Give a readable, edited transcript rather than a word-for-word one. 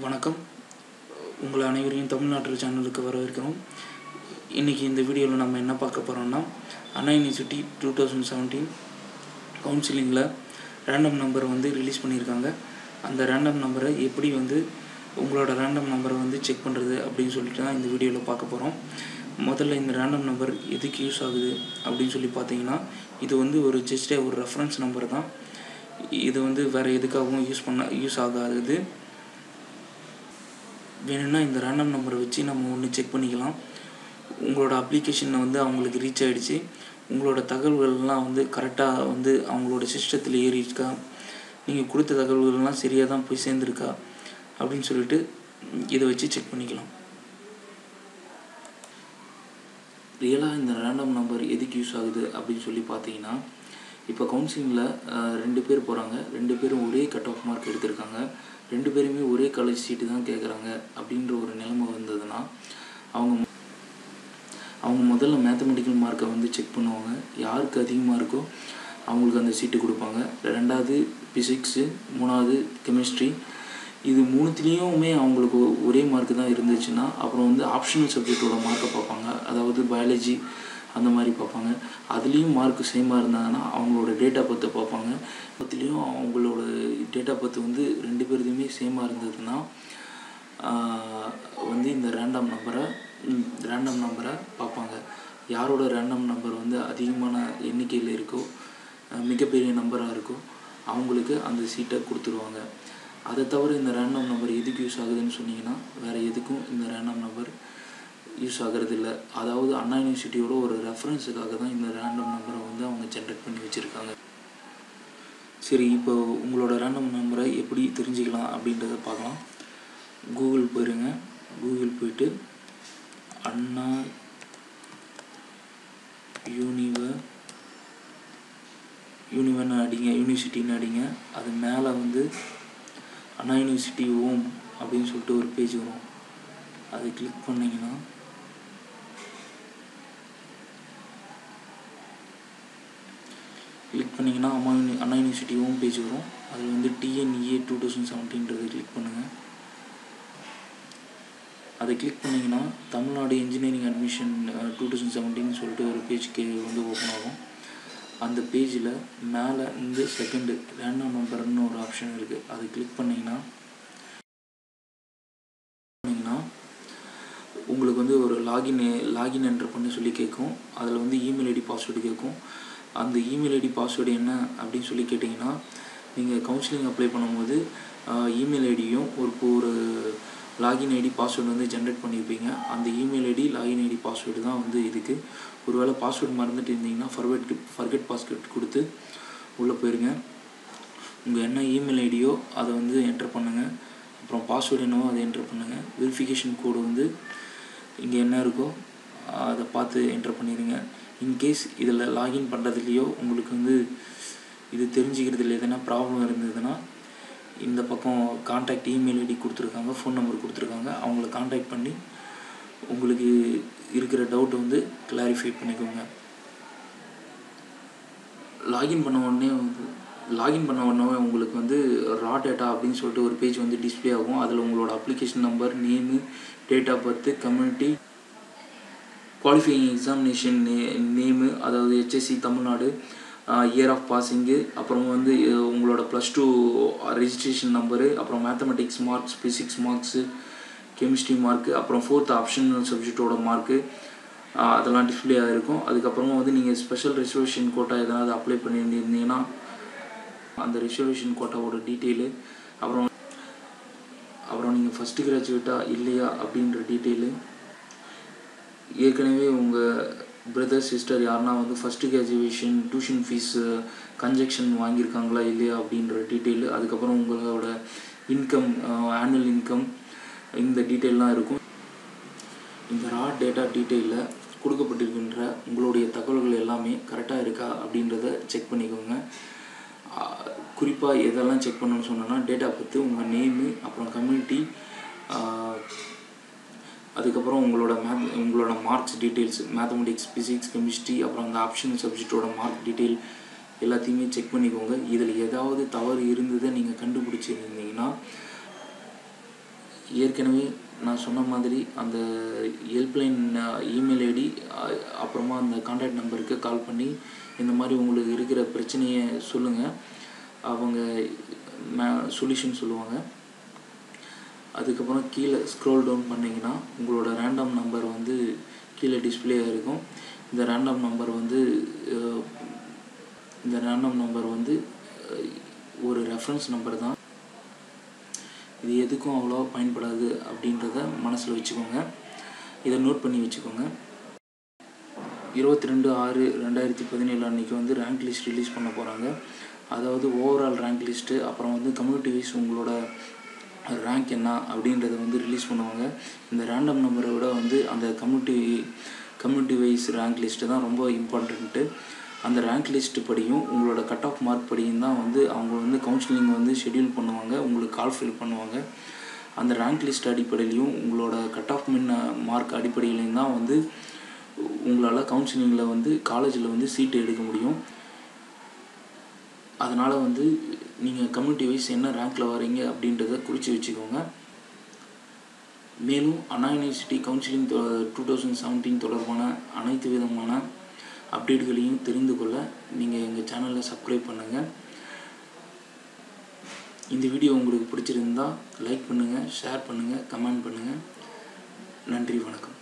வணக்கம். உங்கள் அனைவரையும் தமிழ்நாட்டு சேனலுக்கு வரவேற்கிறோம். இன்றைக்கி இந்த வீடியோவில் நம்ம என்ன பார்க்க போகிறோம்னா, அண்ணா யூனிவர்சிட்டி 2017 கவுன்சிலிங்கில் ரேண்டம் நம்பர் ரிலீஸ் பண்ணியிருக்காங்க. அந்த ரேண்டம் நம்பரை எப்படி உங்களோட ரேண்டம் நம்பரை செக் பண்ணுறது அப்படின்னு சொல்லிட்டு தான் இந்த வீடியோவில் பார்க்க போகிறோம். முதல்ல இந்த ரேண்டம் நம்பர் எதுக்கு யூஸ் ஆகுது அப்படின்னு சொல்லி பார்த்தீங்கன்னா, இது ஒரு ஜஸ்ட் ஒரு ரெஃபரன்ஸ் நம்பர் தான். இது வேறு எதுக்காகவும் யூஸ் ஆகாது. வேணும்னா இந்த ரேண்டம் நம்பரை வச்சு நம்ம ஒன்று செக் பண்ணிக்கலாம். உங்களோட அப்ளிகேஷனை அவங்களுக்கு ரீச் ஆகிடுச்சு, உங்களோட தகவல்கள்லாம் கரெக்டாக அவங்களோட சிஸ்டத்தில் ஏறியிருக்கா, நீங்கள் கொடுத்த தகவல்கள்லாம் சரியாக தான் போய் சேர்ந்துருக்கா அப்படின்னு சொல்லிட்டு இதை வச்சு செக் பண்ணிக்கலாம். ரியலாக இந்த ரேண்டம் நம்பர் எதுக்கு யூஸ் ஆகுது அப்படின்னு சொல்லி பார்த்தீங்கன்னா, இப்போ கவுன்சிலிங்கில் 2 பேர் போகிறாங்க, 2 பேரும் ஒரே கட் ஆஃப் மார்க் எடுத்திருக்காங்க, 2 பேருமே ஒரே காலேஜ் சீட்டு தான் கேட்குறாங்க அப்படின்ற ஒரு நிலைமை வந்ததுன்னா, அவங்க முதல்ல மேத்தமெட்டிக்கல் மார்க்கை செக் பண்ணுவாங்க. யாருக்கு அதிகமாக இருக்கோ அவங்களுக்கு அந்த சீட்டு கொடுப்பாங்க. 2வது ஃபிசிக்ஸு, 3வது கெமிஸ்ட்ரி. இது 3த்துலேயுமே அவங்களுக்கு ஒரே மார்க்கு தான் இருந்துச்சுன்னா, அப்புறம் ஆப்ஷனல் சப்ஜெக்டோட மார்க்கை பார்ப்பாங்க. அதாவது பயாலஜி அந்த மாதிரி பார்ப்பாங்க. அதுலேயும் மார்க்கு சேமாக இருந்தாங்கன்னா அவங்களோட டேட் ஆஃப் பர்த்தை பார்ப்பாங்க. பத்துலேயும் அவங்களோட டேட் ஆஃப் பர்த் 2 பேருதுமே சேமாக இருந்ததுன்னா இந்த ரேண்டம் நம்பரை பார்ப்பாங்க. யாரோட ரேண்டம் நம்பர் அதிகமான எண்ணிக்கையில் இருக்கோ, மிகப்பெரிய நம்பராக இருக்கோ, அவங்களுக்கு அந்த சீட்டை கொடுத்துருவாங்க. அதை தவிர இந்த ரேண்டம் நம்பர் எதுக்கு யூஸ் ஆகுதுன்னு சொன்னீங்கன்னா, வேறு எதுக்கும் இந்த ரேண்டம் நம்பர் யூஸ் ஆகிறது இல்லை. அதாவது அண்ணா யூனிவர்சிட்டியோட ஒரு ரெஃபரன்ஸுக்காக தான் இந்த ரேண்டம் நம்பரை அவங்க ஜென்ரேட் பண்ணி வச்சுருக்காங்க. சரி, இப்போ உங்களோட ரேண்டம் நம்பரை எப்படி தெரிஞ்சுக்கலாம் அப்படின்றத பார்க்கலாம். கூகுள் போயிருங்க. கூகுள் போயிட்டு அண்ணா யூனிவர்னு அடிங்க, யூனிவர்சிட்டின்னு அடிங்க. அது மேலே அண்ணா யூனிவர்சிட்டி ஹோம் அப்படின்னு சொல்லிட்டு ஒரு பேஜ் வரும். அதை கிளிக் பண்ணிங்கன்னா அண்ணா யூனிவர்சிட்டி ஹோம் பேஜ் வரும். அதில் TNEA 2017 கிளிக் பண்ணுங்கள். அதை கிளிக் பண்ணிங்கன்னா தமிழ்நாடு இன்ஜினியரிங் அட்மிஷன் 2017 சொல்லிட்டு ஒரு பேஜ்க்கு ஓப்பன் ஆகும். அந்த பேஜில் மேலே செகண்டு ரேண்டம் நம்பர்னு ஒரு ஆப்ஷன் இருக்குது. அதை கிளிக் பண்ணிங்கன்னா உங்களுக்கு ஒரு லாகின் என்ட்ரு பண்ண சொல்லி கேட்கும். அதில் இமெயில் ஐடி பாஸ்வேர்டு கேட்கும். அந்த இமெயில் ஐடி பாஸ்வேர்டு என்ன அப்படின்னு சொல்லி கேட்டிங்கன்னா, நீங்கள் கவுன்சிலிங் அப்ளை பண்ணும்போது இமெயில் ஐடியும் ஒரு லாகின் ஐடி பாஸ்வேர்டு ஜென்ரேட் பண்ணியிருப்பீங்க. அந்த email ID login ID password தான் இதுக்கு. ஒருவேளை பாஸ்வேர்டு மறந்துட்டு இருந்தீங்கன்னா ஃபர்கெட் பாஸ்வேர்டு கொடுத்து உள்ளே போயிருங்க. உங்கள் என்ன இமெயில் ஐடியோ அதை என்ட்ரு பண்ணுங்கள். அப்புறம் பாஸ்வேர்டு என்னவோ அதை என்ட்ரு பண்ணுங்கள். வெரிஃபிகேஷன் கோடு இங்கே என்ன இருக்கோ அதை பார்த்து என்ட்ரு பண்ணிடுங்க. இன்கேஸ் இதில் லாகின் பண்ணுறதுலையோ உங்களுக்கு இது தெரிஞ்சுக்கிறதுல எதனா ப்ராப்ளம் இருந்ததுன்னா, இந்த பக்கம் கான்டாக்ட் இமெயில் ஐடி கொடுத்துருக்காங்க, ஃபோன் நம்பர் கொடுத்துருக்காங்க. அவங்கள கான்டாக்ட் பண்ணி உங்களுக்கு இருக்கிற டவுட்டை கிளாரிஃபை பண்ணிக்கோங்க. லாகின் பண்ண உடனே உங்களுக்கு ரா டேட்டா அப்படின்னு சொல்லிட்டு ஒரு பேஜ் டிஸ்பிளே ஆகும். அதில் உங்களோட application number, name, date of birth, community, qualifying examination name, அதாவது HSC Tamil Nadu, year of passing, அப்புறம் உங்களோட +2 ரெஜிஸ்ட்ரேஷன் நம்பரு, அப்புறம் mathematics marks, physics marks, chemistry mark, அப்புறம் 4th ஆப்ஷனல் சப்ஜெக்டோட மார்க்கு, அதெல்லாம் டிஸ்பிளே ஆகிருக்கும். அதுக்கப்புறமா நீங்கள் ஸ்பெஷல் ரிசர்வேஷன் கோட்டா எதாவது அப்ளை பண்ணியிருந்தீங்கன்னா அந்த ரிசர்வேஷன் கோட்டாவோட டீட்டெயிலு, அப்புறம் நீங்கள் ஃபஸ்ட்டு கிராஜுவேட்டாக இல்லையா அப்படின்ற டீட்டெயிலு, ஏற்கனவே உங்கள் பிரதர் சிஸ்டர் யாருன்னா first graduation tuition fees concession வாங்கியிருக்காங்களா இல்லையா அப்படின்ற டீட்டெயிலு, அதுக்கப்புறம் உங்களோட இன்கம், ஆனுவல் இன்கம், இந்த டீட்டெயிலெலாம் இருக்கும். இந்த ரா டேட்டா டீட்டெயிலில் கொடுக்கப்பட்டிருக்கின்ற உங்களுடைய தகவல்கள் எல்லாமே கரெக்டாக இருக்கா அப்படின்றத செக் பண்ணிக்கோங்க. குறிப்பாக எதெல்லாம் செக் பண்ணணும்னு சொன்னோன்னா, டேட்டா பற்றி உங்கள் நேமு, அப்புறம் கம்யூனிட்டி, அதுக்கப்புறம் உங்களோட marks details, mathematics, physics, chemistry, அப்புறம் அந்த ஆப்ஷனல் சப்ஜெக்டோட மார்க் டீட்டெயில் எல்லாத்தையுமே செக் பண்ணிக்கோங்க. இதில் ஏதாவது தவறு இருந்ததை நீங்கள் கண்டுபிடிச்சிருந்தீங்கன்னா ஏற்கனவே நான் சொன்ன மாதிரி அந்த ஹெல்ப்லைன் இமெயில் ஐடி அப்புறமா அந்த கான்டாக்ட் நம்பருக்கு கால் பண்ணி இந்த மாதிரி உங்களுக்கு இருக்கிற பிரச்சனையை சொல்லுங்கள். அவங்க சொல்யூஷன் சொல்லுவாங்க. அதுக்கப்புறம் கீழே ஸ்க்ரோல் டவுன் பண்ணிங்கன்னா உங்களோட ரேண்டம் நம்பர் வந்து கீழே டிஸ்பிளே ஆகிருக்கும். இந்த ரேண்டம் நம்பர் வந்து ஒரு ரெஃபரன்ஸ் நம்பர் தான். இது எதுக்கும் அவ்வளோவா பயன்படாது அப்படின்றத மனசில் வச்சுக்கோங்க. இதை நோட் பண்ணி வச்சுக்கோங்க. 22/6/2017 அன்றைக்கி வந்து ரேங்க் லிஸ்ட் ரிலீஸ் பண்ண போகிறாங்க. அதாவது ஓவரால் ரேங்க் லிஸ்ட்டு, அப்புறம் வந்து கம்யூனிட்டி வைஸ் உங்களோட ரேங்க் என்ன அப்படின்றத வந்து ரிலீஸ் பண்ணுவாங்க. இந்த ரேண்டம் நம்பரை விட வந்து அந்த கம்யூனிட்டி வைஸ் ரேங்க் லிஸ்ட்டு தான் ரொம்ப இம்பார்ட்டண்ட்டு. அந்த ரேங்க் லிஸ்ட்டு படியும் உங்களோட கட் ஆஃப் மார்க் படியும் தான் வந்து அவங்க வந்து கவுன்சிலிங் வந்து ஷெட்யூல் பண்ணுவாங்க, உங்களுக்கு கால் ஃபில் பண்ணுவாங்க. அந்த ரேங்க் லிஸ்ட் அடிப்படையிலையும் உங்களோட கட் ஆஃப் மார்க் அடிப்படையிலையும் தான் வந்து உங்களால் கவுன்சிலிங்கில் வந்து காலேஜில் வந்து சீட்டு எடுக்க முடியும். அதனால் வந்து நீங்கள் கம்யூனிட்டி வைஸ் என்ன ரேங்க்கில் வரீங்க அப்படின்றத குறித்து வச்சுக்கோங்க. மேலும் அண்ணா யூனிவர்சிட்டி கவுன்சிலிங் 2017 தொடர்பான அனைத்து விதமான அப்டேட்களையும் தெரிந்து கொள்ள நீங்கள் எங்கள் சேனலில் சப்ஸ்கிரைப் பண்ணுங்கள். இந்த வீடியோ உங்களுக்கு பிடிச்சிருந்தால் லைக் பண்ணுங்கள், ஷேர் பண்ணுங்கள், கமெண்ட் பண்ணுங்கள். நன்றி, வணக்கம்.